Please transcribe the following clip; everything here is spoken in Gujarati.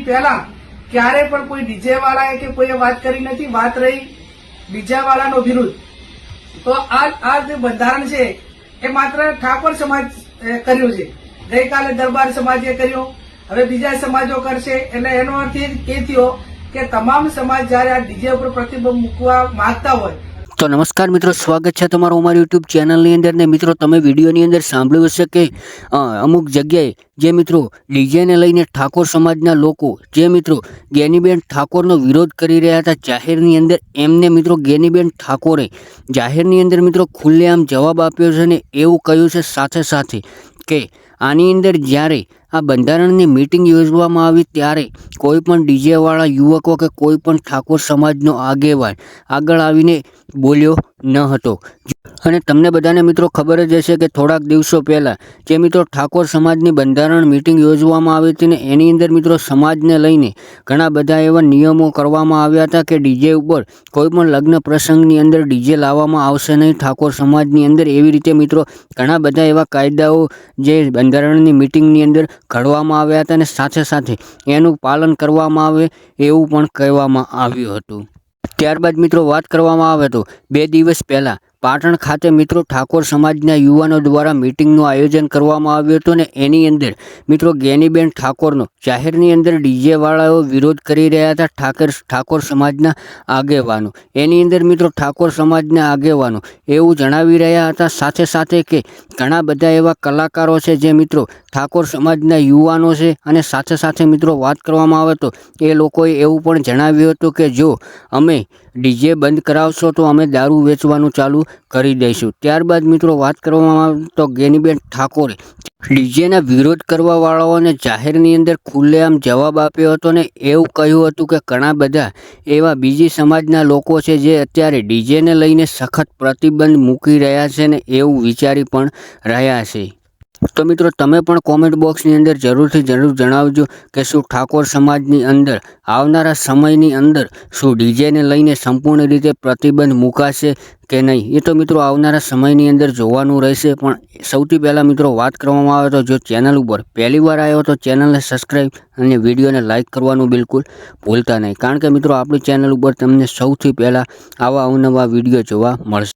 પહેલા ક્યારે પણ કોઈ ડીજે વાળાએ કે કોઈએ વાત કરી નથી. વાત રહી બીજા વાળાનો વિરુદ્ધ, તો આ જે બંધારણ છે એ માત્ર ઠાકોર સમાજ કર્યું છે. ગઈકાલે દરબાર સમાજે કર્યું, હવે બીજા સમાજો કરશે. એટલે એનો અર્થ એ થયો કે તમામ સમાજ જયારે આ ડીજે ઉપર પ્રતિબંધ મૂકવા માંગતા હોય. તો નમસ્કાર મિત્રો, સ્વાગત છે તમારું અમારી યુટ્યુબ ચેનલની અંદર. ને મિત્રો, તમે વિડીયોની અંદર સાંભળ્યું હશે કે અમુક જગ્યાએ જે મિત્રો ડીજેને લઈને ઠાકોર સમાજના લોકો જે મિત્રો ગેનીબેન ઠાકોરનો વિરોધ કરી રહ્યા હતા જાહેરની અંદર, એમને મિત્રો ગેનીબેન ઠાકોરે જાહેરની અંદર મિત્રો ખુલ્લેઆમ જવાબ આપ્યો છે ને એવું કહ્યું છે સાથે સાથે કે આની અંદર જ્યારે આ બંધારણની મિટિંગ યોજવામાં આવી ત્યારે કોઈ પણ ડીજેવાળા યુવકો કે કોઈ પણ ઠાકોર સમાજનો આગેવાન આગળ આવીને બોલ્યો ન હતો. અને તમને બધાને મિત્રો ખબર જ હશે કે થોડાક દિવસો પહેલાં જે મિત્રો ઠાકોર સમાજની બંધારણ મિટિંગ યોજવામાં આવી હતી ને એની અંદર મિત્રો સમાજને લઈને ઘણા બધા એવા નિયમો કરવામાં આવ્યા હતા કે ડીજે ઉપર કોઈ પણ લગ્ન પ્રસંગની અંદર ડીજે લાવવામાં આવશે નહીં ઠાકોર સમાજની અંદર. એવી રીતે મિત્રો ઘણા બધા એવા કાયદાઓ જે બંધારણની મિટિંગની અંદર ઘડવામાં આવ્યા હતા અને સાથે સાથે એનું પાલન કરવામાં આવે એવું પણ કહેવામાં આવ્યું હતું. ત્યારબાદ મિત્રો વાત કરવામાં આવે તો 2 દિવસ પહેલાં પાટણ ખાતે મિત્રો ઠાકોર સમાજના યુવાનો દ્વારા મિટિંગનું આયોજન કરવામાં આવ્યું હતું ને એની અંદર મિત્રો ગેનીબેન ઠાકોરનો જાહેરની અંદર ડીજેવાળાઓ વિરોધ કરી રહ્યા હતા ઠાકોર સમાજના આગેવાનો. એની અંદર મિત્રો ઠાકોર સમાજના આગેવાનો એવું જણાવી રહ્યા હતા સાથે સાથે કે ઘણા બધા એવા કલાકારો છે જે મિત્રો ઠાકોર સમાજના યુવાનો છે. અને સાથે સાથે મિત્રો વાત કરવામાં આવે તો એ લોકોએ એવું પણ જણાવ્યું હતું કે જો અમે ડીજે બંધ કરાવશો તો અમે દારૂ વેચવાનું ચાલુ કરી દઈશું. ત્યારબાદ મિત્રો વાત કરવામાં આવે તો ગેનીબેન ઠાકોરે ડીજેના વિરોધ કરવાવાળાઓને જાહેરની અંદર ખુલ્લેઆમ જવાબ આપ્યો હતો ને એવું કહ્યું હતું કે ઘણા બધા એવા બીજી સમાજના લોકો છે જે અત્યારે ડીજેને લઈને સખત પ્રતિબંધ મૂકી રહ્યા છે ને એવું વિચારી પણ રહ્યા છે. તો મિત્રો તમે પણ કોમેન્ટ બોક્સની અંદર જરૂરથી જરૂર જણાવજો કે શું ઠાકોર સમાજની અંદર આવનારા સમયની અંદર શું ડીજેને લઈને સંપૂર્ણ રીતે પ્રતિબંધ મુકાશે કે નહીં. એ તો મિત્રો આવનારા સમયની અંદર જોવાનું રહેશે. પણ સૌથી પહેલાં મિત્રો વાત કરવામાં આવે તો જો ચેનલ ઉપર પહેલી વાર આવ્યો તો ચેનલને સબસ્ક્રાઈબ અને વિડીયોને લાઇક કરવાનું બિલકુલ ભૂલતા નહીં, કારણ કે મિત્રો આપણી ચેનલ ઉપર તમને સૌથી પહેલાં આવા અવનવા વિડીયો જોવા મળશે.